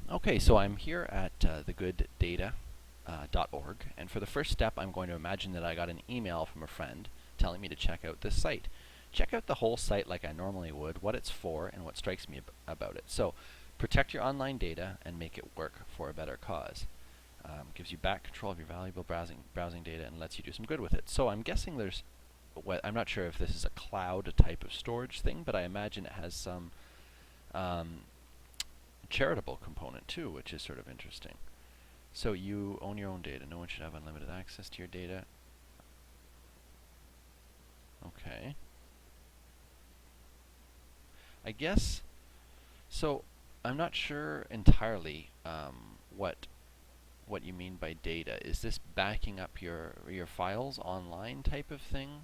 Okay, so I'm here at TheGoodData.org, and for the first step, I'm going to imagine that I got an email from a friend telling me to check out this site. Check out the whole site like I normally would, what it's for, and what strikes me about it. So, protect your online data and make it work for a better cause. Gives you back control of your valuable browsing data and lets you do some good with it. So I'm guessing there's, I'm not sure if this is a cloud type of storage thing, but I imagine it has some um, charitable component too, which is sort of interesting. So you own your own data. No one should have unlimited access to your data. Okay. I guess, so I'm not sure entirely what you mean by data. Is this backing up your files online type of thing,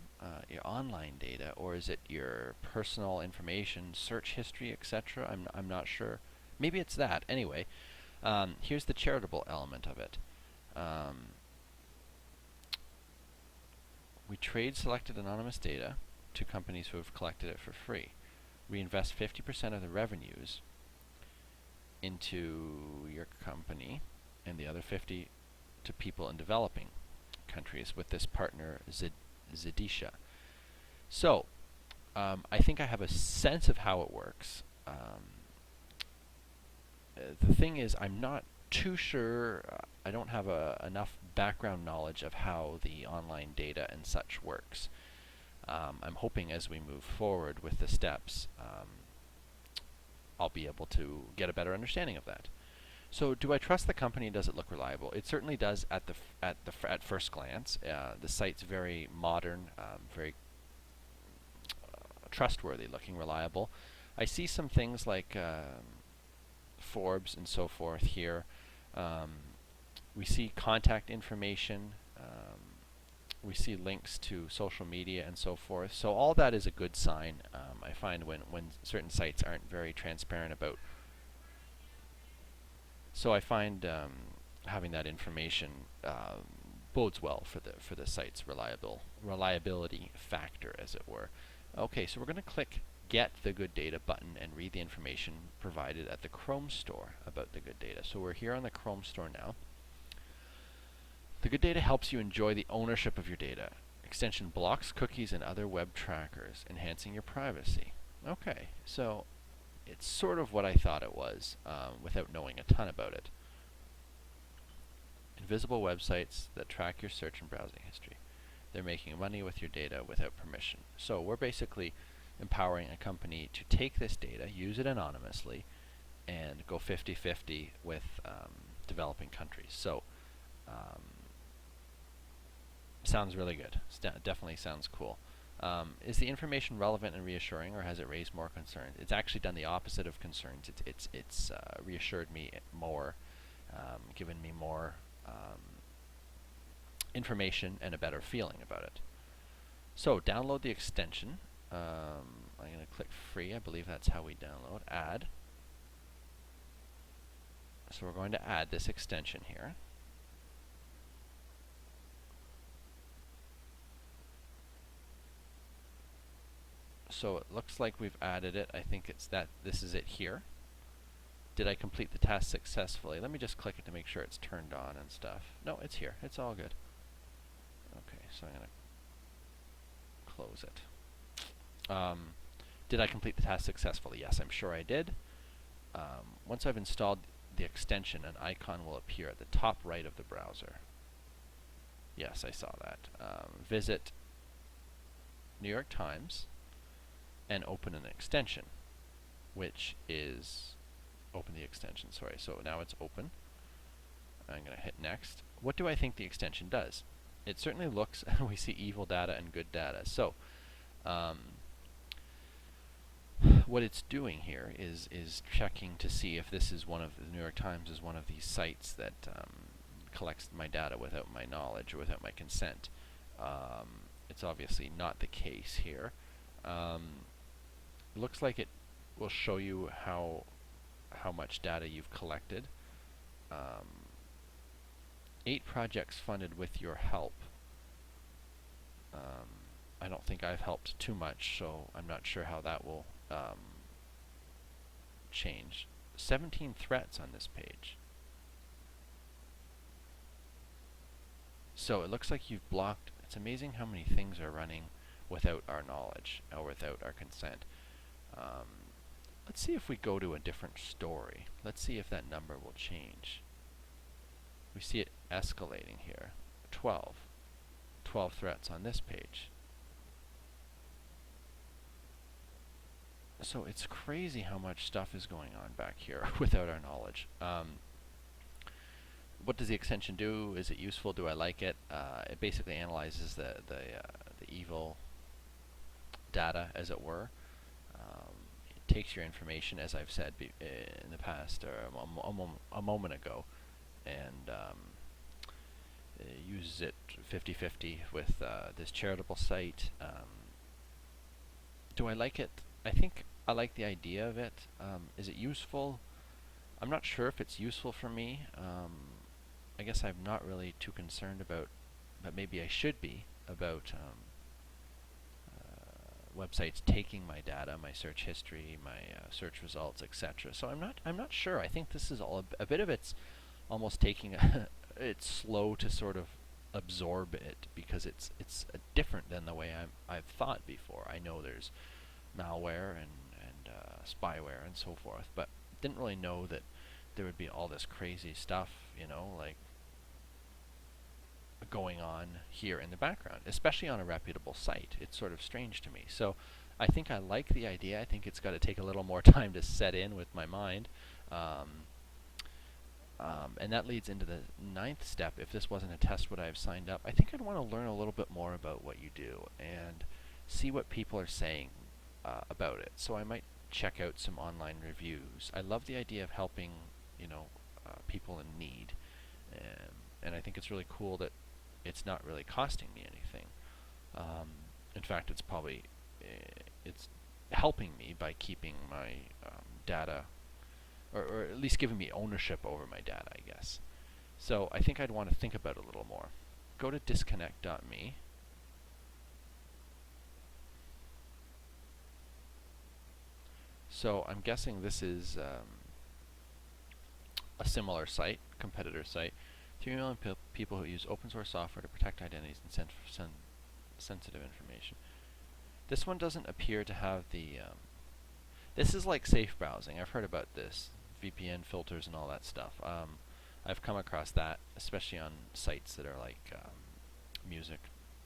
your online data, or is it your personal information, search history, etc.? I'm not sure. Maybe it's that. Anyway, here's the charitable element of it. We trade selected anonymous data to companies who have collected it for free. We invest 50% of the revenues into your company and the other 50 to people in developing countries with this partner Zedisha. So I think I have a sense of how it works. The thing is, I'm not too sure. I don't have enough background knowledge of how the online data and such works. I'm hoping as we move forward with the steps, I'll be able to get a better understanding of that. So, do I trust the company? Does it look reliable? It certainly does at first glance. The site's very modern, very trustworthy looking, reliable. I see some things like Forbes and so forth here. We see contact information. We see links to social media and so forth. So all that is a good sign. I find when certain sites aren't very transparent about. So I find having that information bodes well for the site's reliability factor, as it were. Okay, so we're going to click Get the Good Data button and read the information provided at the Chrome store about the Good Data. So we're here on the Chrome store now. The Good Data helps you enjoy the ownership of your data. Extension blocks cookies and other web trackers, enhancing your privacy. Okay, so it's sort of what I thought it was without knowing a ton about it. Invisible websites that track your search and browsing history. They're making money with your data without permission. So we're basically empowering a company to take this data, use it anonymously, and go 50-50 with developing countries. So sounds really good. Definitely sounds cool. Is the information relevant and reassuring, or has it raised more concerns? It's actually done the opposite of concerns. It's reassured me more, given me more information and a better feeling about it. So download the extension. I'm going to click free. I believe that's how we download. Add. So we're going to add this extension here. So it looks like we've added it. I think it's that this is it here. Did I complete the task successfully? Let me just click it to make sure it's turned on and stuff. No, it's here. It's all good. Okay, so I'm going to close it. Did I complete the task successfully? Yes, I'm sure I did. Once I've installed the extension, an icon will appear at the top right of the browser. Yes, I saw that. Visit New York Times and open an extension, which is open the extension, sorry. So now it's open. I'm going to hit next. What do I think the extension does? It certainly looks, we see evil data and good data. So what it's doing here is checking to see if this is one of the New York Times is one of these sites that collects my data without my knowledge or without my consent. It's obviously not the case here. It looks like it will show you how much data you've collected. 8 projects funded with your help. I don't think I've helped too much, so I'm not sure how that will change. 17 threats on this page. So it looks like you've blocked. It's amazing how many things are running without our knowledge or without our consent. Let's see if we go to a different story. Let's see if that number will change. We see it escalating here. 12. 12 threats on this page. So it's crazy how much stuff is going on back here without our knowledge. What does the extension do? Is it useful? Do I like it? It basically analyzes the evil data, as it were. It takes your information, as I've said in the past, or a moment ago, and it uses it 50-50 with this charitable site. Do I like it? I think I like the idea of it. Is it useful? I'm not sure if it's useful for me. I guess I'm not really too concerned about, but maybe I should be, about websites taking my data, my search history, my search results, etc. So I'm not sure. I think this is all a bit of it's almost taking it's slow to sort of absorb it, because it's different than the way I've thought before. I know there's malware and spyware and so forth, but didn't really know that there would be all this crazy stuff, like going on here in the background, especially on a reputable site. It's sort of strange to me. So I think I like the idea. I think it's got to take a little more time to set in with my mind. And that leads into the 9th step. If this wasn't a test, would I have signed up? I think I'd want to learn a little bit more about what you do and see what people are saying about it. So I might check out some online reviews. I love the idea of helping, people in need, and I think it's really cool that it's not really costing me anything. In fact, it's probably it's helping me by keeping my data, or at least giving me ownership over my data, I guess. So I think I'd want to think about it a little more. Go to disconnect.me. So I'm guessing this is a similar site, competitor site. 3 million people who use open source software to protect identities and sensitive information. This one doesn't appear to have the... this is like safe browsing. I've heard about this. VPN filters and all that stuff. I've come across that, especially on sites that are like music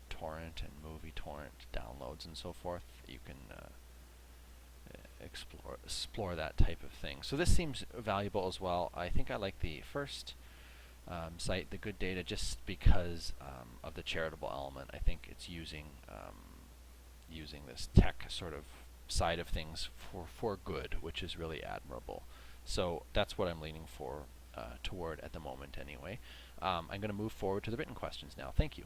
torrent and movie torrent downloads and so forth. You can explore that type of thing. So this seems valuable as well. I think I like the first site, TheGoodData, just because of the charitable element. I think it's using this tech sort of side of things for good, which is really admirable. So that's what I'm leaning toward at the moment anyway. I'm going to move forward to the written questions now. Thank you.